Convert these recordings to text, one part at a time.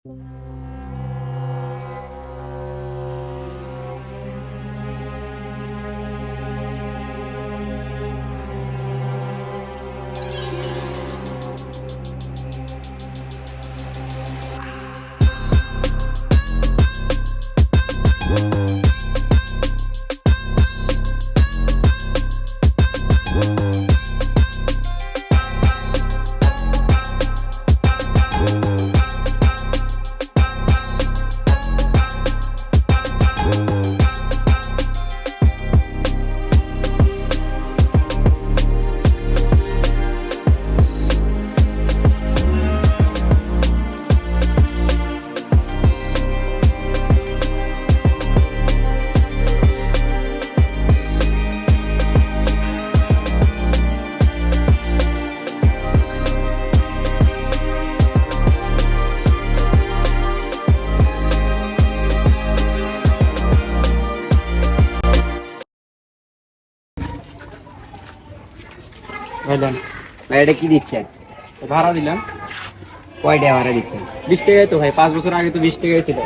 এটা কি দিচ্ছেন? ভাড়া দিলাম। কয় টাকা ভাড়া দিচ্ছেন? 20 টাকাই তো ভাই, 5 বছর আগে তো 20 টাকাই ছিল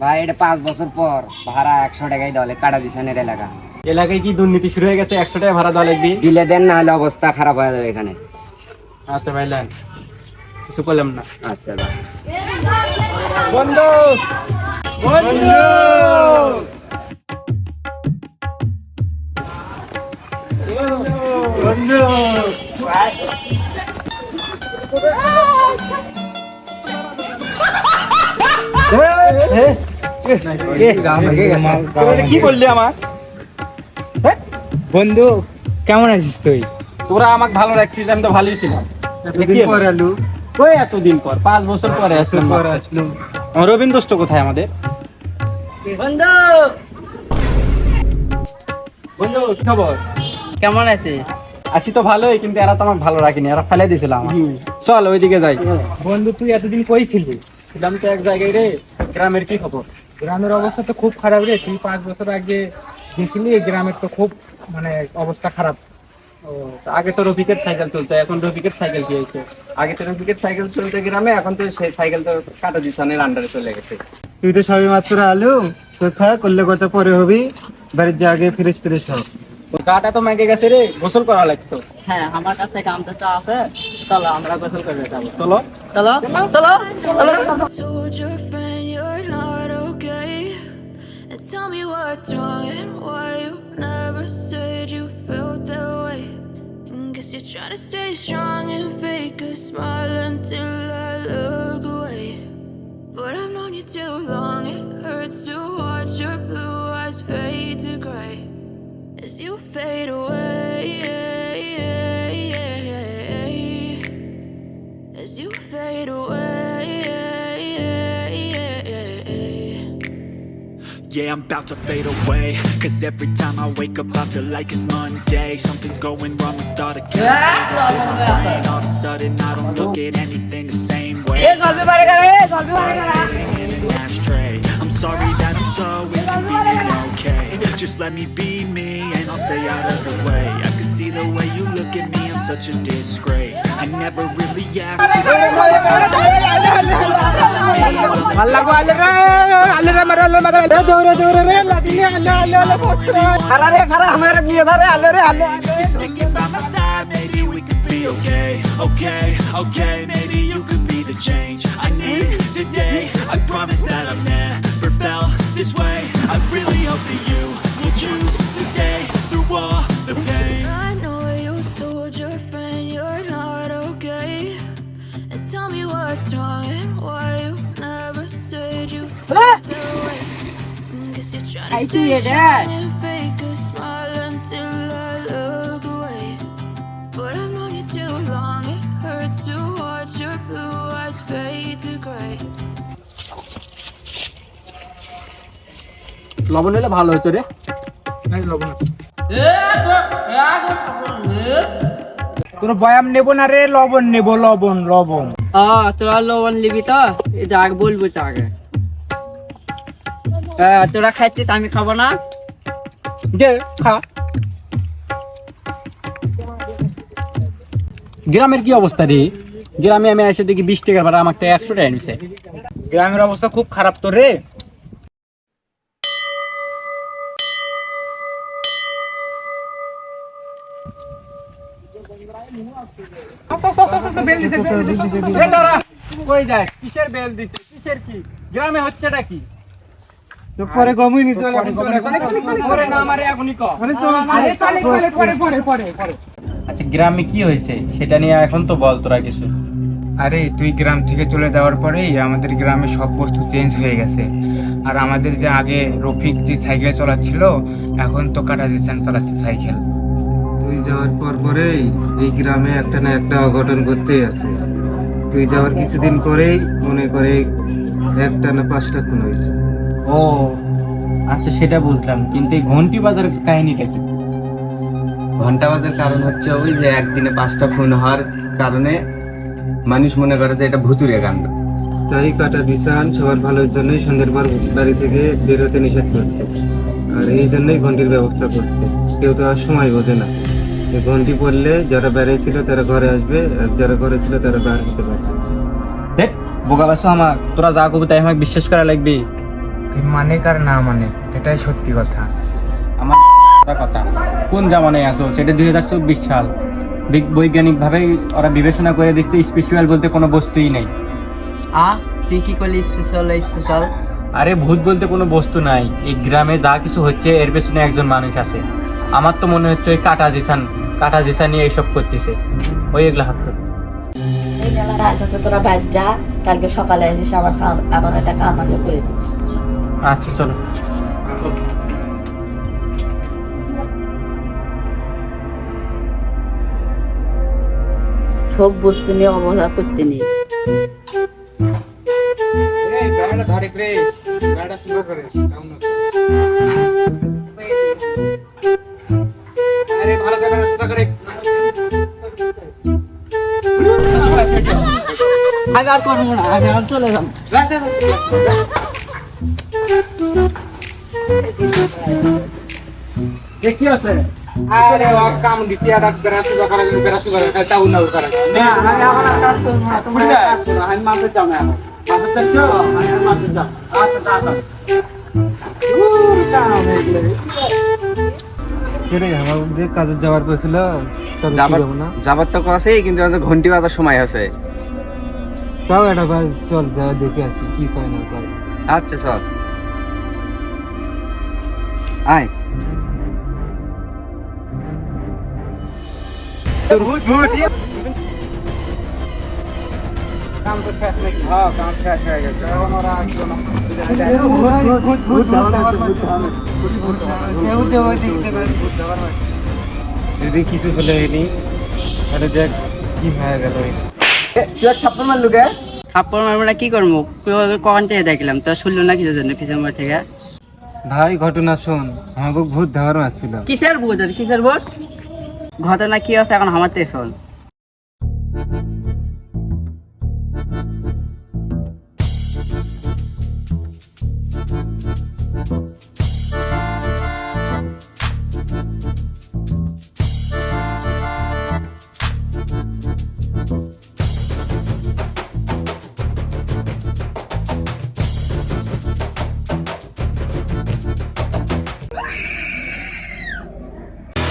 ভাই। এটা 5 বছর পর ভাড়া 100 টাকাই দলে কাটা দিচ্ছেন এর এলাকা। এলাকায় কি দুর্নীতি শুরু হয়ে গেছে? 100 টাকা ভাড়া দেওয়া লাগবে। দিলে দেন, না হলে অবস্থা খারাপ হয়ে যাবে এখানে। আচ্ছা ভাই, লাইন কিছু করলাম না। আচ্ছা ভাই। বন্ধু বন্ধু বন্ধু কি বললি আমার? বন্ধু কেমন আছিস তুই? তোরা আমাকে ভালো রাখছিস, আমি তো ভালোই ছিলাম। এতদিন পর 5 বছর পরে আসলাম। আমার রবীন্দ্র দোস্ত কোথায় আমাদের? বন্ধু বন্ধু কি খবর? কেমন আছিস? আছি তো ভালোই, কিন্তু এরা তো আমাকে ভালো রাখিনি, এরা ফেলে দিয়েছিল আমাকে। চল ওইদিকে যাই। বন্ধু তুই এতদিন কই ছিলি? ছিলাম তো এক জায়গায় রে। গ্রামের কি খবর? গ্রামের অবস্থা তো খুব খারাপ রে। তুই 5 বছর আগে গেছিলি, গ্রামের তো খুব মানে অবস্থা খারাপ। ও, তা আগে তো রফিকের সাইকেল চলতো, এখন রফিকের সাইকেল কি হয়েছে? আগে তো রফিকের সাইকেল চলতে গ্রামে, এখন তো সেই সাইকেল তো কাটা দিশানের আন্ডারে চলে গেছে। তুই তো সবই মাত্র আলু তো থাক, করলে কত পরে হবি, বাড়ির যে আগে ফ্রেশ ট্রেশ হোক। তো গাটা তো মেঘে গেছে রে, গোসল করা লাগতো। হ্যাঁ, আমার কাছে গামছা তো আছে। চলো আমরা গোসল করতে যাবো। চলো চলো চলো চলো। Told your friend you're not okay, and tell me what's wrong and why you never said you felt that way. And guess you're trying to stay strong and fake a smile until I look away. But I've known you too long, it hurts to watch your blue eyes fade to gray as you fade away, as you fade away. Yeah, I'm about to fade away, cause every time I wake up I feel like it's Monday. Something's going wrong with all the chemicals up in my brain. All of a sudden I don't look at anything the same way. Sitting in an ashtray. I'm sorry that I'm so inconvenient, okay? Just let me be me and I'll stay out of the way. I can see the way you look at me, I'm such a disgrace. I never really asked you. Sticking by my side, maybe we could be okay. Okay, maybe you could be the change I need today. I promise that I've never felt this way. I really hope that you will choose to stay through all the pain. I know you told your friend you're not okay, and tell me what's wrong and why you never said you felt that way. Guess you're trying to stay strong and fake a smile until I look away. But I've known you too long, it hurts to watch your blue eyes fade to gray. লবণ হলে ভালো হতো রে। তোর বয়াম নেবো না রে, লবণ নেবো, লবণ লবণ। তোরা লবণ নিবি তো? আগে বলবো তো আগে। তোরা খাচ্ছিস, আমি খাবো না। দে খা। গ্রামের কি অবস্থা রে? গ্রামে আমি এসে দেখি 20 টাকার ভাড়া, আমাকে 100 টাকা নিছে। গ্রামের অবস্থা খুব খারাপ তো রে। কই যাস? কিসের বেল দিছে? কিসের কি? গ্রামে হচ্ছেটা কি? তো পরে গমই নি চলে পরে না মারে এখনই ক। পরে। আচ্ছা, গ্রামে কি হয়েছে সেটা নিয়ে এখন তো বল তোরা কিছু। আরে তুই গ্রাম থেকে চলে যাওয়ার পরেই আমাদের গ্রামে সব বস্তু চেঞ্জ হয়ে গেছে। আর আমাদের যে আগে রফিক যে সাইকেল চালাচ্ছিল, এখন তো কাটা জিসান চালাচ্ছে সাইকেল। তুই যাওয়ার পরেই এই গ্রামে একটা না একটা অঘটন ঘটতেই আছে। তুই যাওয়ার কিছুদিন পরেই মনে করে একটা না 5টা খুন হয়েছে। ও আচ্ছা, সেটা বুঝলাম, কিন্তু এই ঘন্টি বাজার কাহিনীটা কি? ঘন্টাবাজের কারণ হচ্ছে ওই যে একদিনে 5টা খুন হওয়ার কারণে মানুষ মনে করে যে এটা ভুতুরে কাণ্ড। তাই কাটা বিছান সবার ভালোর জন্যই সন্ধ্যের পর বাড়ি থেকে বের হতে নিষেধ করছে। আর এই জন্যই ঘন্টির ব্যবস্থা করছে। কেউ তো আর সময় বোঝে না। এই ঘন্টি পড়লে যারা বাইরে ছিল তারা ঘরে আসবে, আর যারা ঘরে ছিল তারা বাইরে হতে পারবে। দেখ বোকা বাসু, আমার তোরা যা করবি তাই আমাকে বিশ্বাস করা লাগবে। তুই মানে কার না মানে, এটাই সত্যি কথা। আমার কথা কোন জামানায় আছো? সেটা 2024 সাল। বৈজ্ঞানিক ভাবে ওরা বিবেচনা করে দেখছে স্পেশাল বলতে কোনো বস্তুই নাই। তুই কি করলি স্পেশাল? আরে ভূত বলতে কোনো বস্তু নাই। এই গ্রামে যা কিছু হচ্ছে এর পেছনে একজন মানুষ আছে। আমার তো মনে হচ্ছে ওই কাটা জিসান নিয়ে এইসব করতেছে। ওই এগুলা হাত করে। এই মেলা রাত আছে, তোরা বাইর যা, কালকে সকালে আসিস, আমার একটা কাম আছে, করে দিস। আচ্ছা চলো। সব বস্তু নিয়ে অবহেলা করতে নেই। আমি আর করবো না, আমি আর চলে যাবো। কি আছে? আরে ও কাম দিছি আদা বেরাসু করে তাও না করে না। আমি আমার কাজ করব না, তোমরা কাজ করো। আমি মাঝে যাও না, মাঝে যাও, আমি মাঝে যাও। আচ্ছা আচ্ছা। রে আমার যে কাজে যাওয়ার কইছিল, কাজে যাব না। যাবার তো আছেই, কিন্তু ঘন্টি বাজার সময় আছে। তাও একটা বার চল যা দেখে আসি কি কয় না কয়। আচ্ছা চল আয়। কাম তো শেষ নাকি? হ্যাঁ, কাম শেষ হয়ে গেছে। এখন ওরা আসলো না। যদি কিছু হলে এনি তাহলে দেখ কি হয়ে গেল। তুই থাপ্পড় মারলু কে? থাপ্পড় মারবো না, কি করবো? কখন থেকে দেখলাম, তা শুনলো না কিসের জন্য পিছন থেকে? ভাই ঘটনা শোন, আমাকে ভূত ধাওয়ার মারছিল। কিসের ভূত? কিসের ভূত? ঘটনা কি আছে এখন আমার থেকে শোন।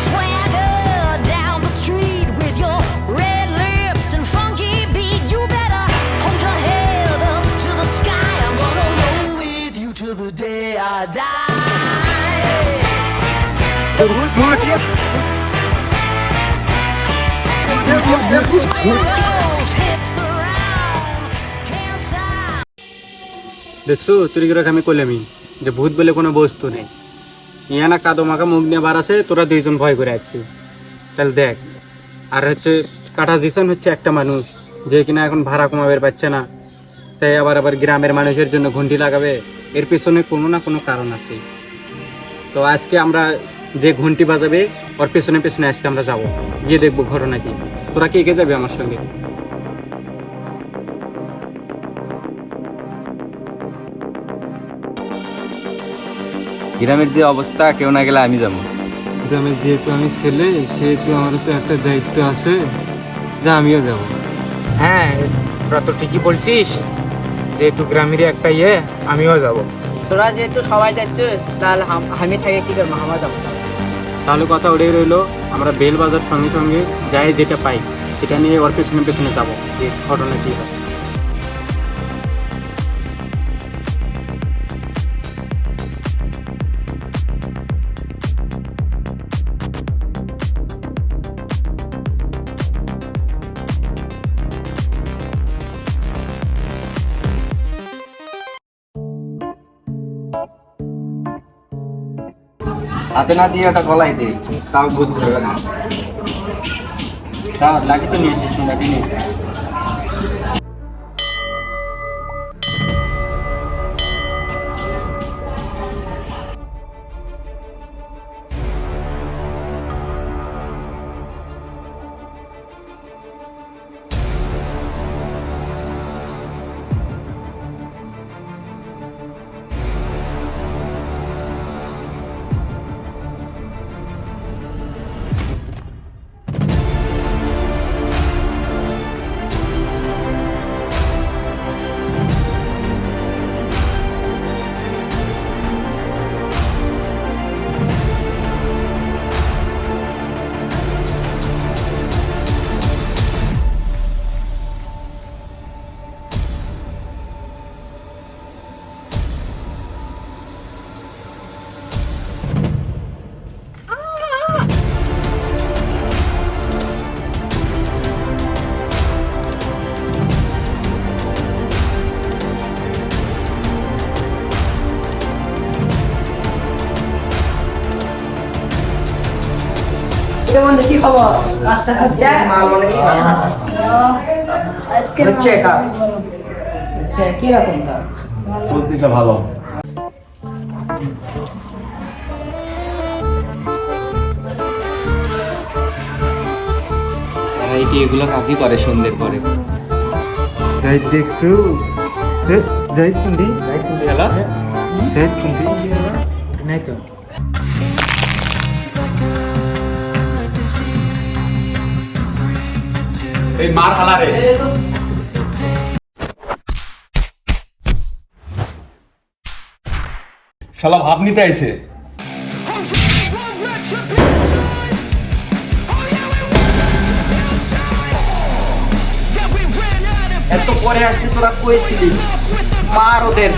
Swagger down the street with your red lips and funky beat. You better hold your head up to the sky. I'm gonna roll with you till the day I die. Swing those hips around, can't stop. দেখছো তুই কিরকম আমি কইলামি যে ভূত বলে কোনো বস্তু নেই। ইয়া না কাদো মাখা মুখ নিয়ে বার আছে, তোরা দুইজন ভয় করে আসছিস। চল দেখ। আর হচ্ছে কাটা জিসান হচ্ছে একটা মানুষ যে কিনা এখন ভাড়া কমাবের পাচ্ছে না, তাই আবার গ্রামের মানুষের জন্য ঘন্টি লাগাবে। এর পিছনে কোনো না কোনো কারণ আছে। তো আজকে আমরা যে ঘন্টি বাজাবে ওর পেছনে আজকে আমরা যাবো, গিয়ে দেখবো ঘটনা কি। তোরা কে কে যাবে আমার সঙ্গে? গ্রামের যে অবস্থা, কেউ না গেলে আমি যাবো। গ্রামের যেহেতু আমি ছেলে, সেহেতু আমার তো একটা দায়িত্ব আছে, যা আমিও যাব। হ্যাঁ, তোরা তো ঠিকই বলছিস। যেহেতু গ্রামেরই একটা ইয়ে, আমিও যাব। তোরা যেহেতু সবাই যাচ্ছিস তাহলে আমি থেকে কি করবো, আমার যাবো। তাহলে কথা ওটাই রইলো, আমরা বেল বাজার সঙ্গে সঙ্গে যাই, যেটা পাই সেটা নিয়ে ওর পেছনে পেছনে যাবো, যে ঘটনা কী হয়। হাতে না দিয়ে ওটা গলায় দে, তাও ভূত ধরবে না। লাঠি তো নিয়ে এসেছিস, লাঠি নিয়ে। কি খবর? কাজটা হচ্ছে কাজ কি রকম তার চলতেছে ভালো। এটি এগুলো কাজই করে সন্ধ্যের পরে। যাই দেখছু, যাই শুনবি, হ্যালো, যাই শুনবি নাই তো এই মার হালা রে। শালা ভাব নিতে আইছে। এত পরে আসছিস, তোরা কইছিলি মার ওদের।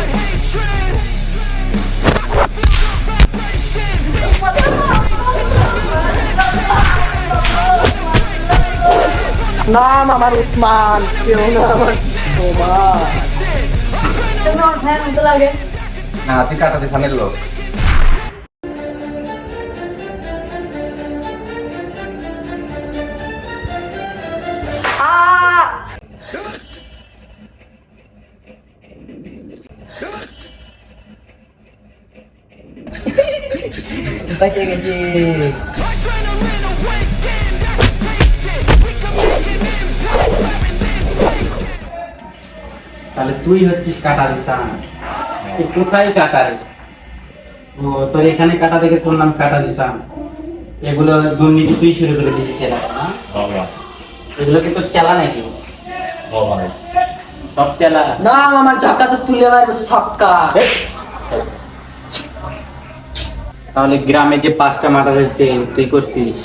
নাম আমার উসমান, কেউ না আমার লাগে না তুই কাটাতে সানের লোক। বেঁচে গেছি। তাহলে তুই হচ্ছিস কাটা দিশান। তুই কোথায় কাটা রে? ও তোর এখানে কাটা দেখে তোর নাম কাটা দিশান। এগুলো দুর্নীতি তুই শুরু করে দিয়েছিস এলাকা, না? এগুলো কি তোর চালা নাকি? সব চালা না আমার ঝক্কা তো তুলে মারবে ছক্কা। তাহলে গ্রামে যে 5টা মার্ডার হয়েছে তুই করছিস?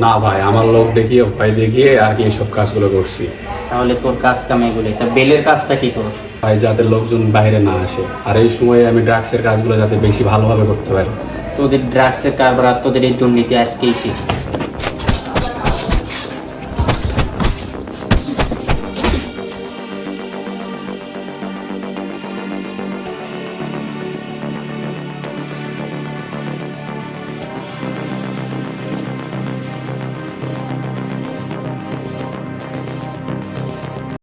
না ভাই, আমার লোক দেখিয়ে ভয় দেখিয়ে আর কি এইসব কাজগুলো করছি তাহলে তোর কাজ কাম এগুলো। তা বেলের কাজটা কি তোর? ভাই, যাতে লোকজন বাইরে না আসে, আর এই সময়ে আমি ড্রাগসের কাজগুলো যাতে বেশি ভালোভাবে করতে পারি। তোদের ড্রাগসের কারবার আর তোদের এই দুর্নীতি আজকেই শিখছিস।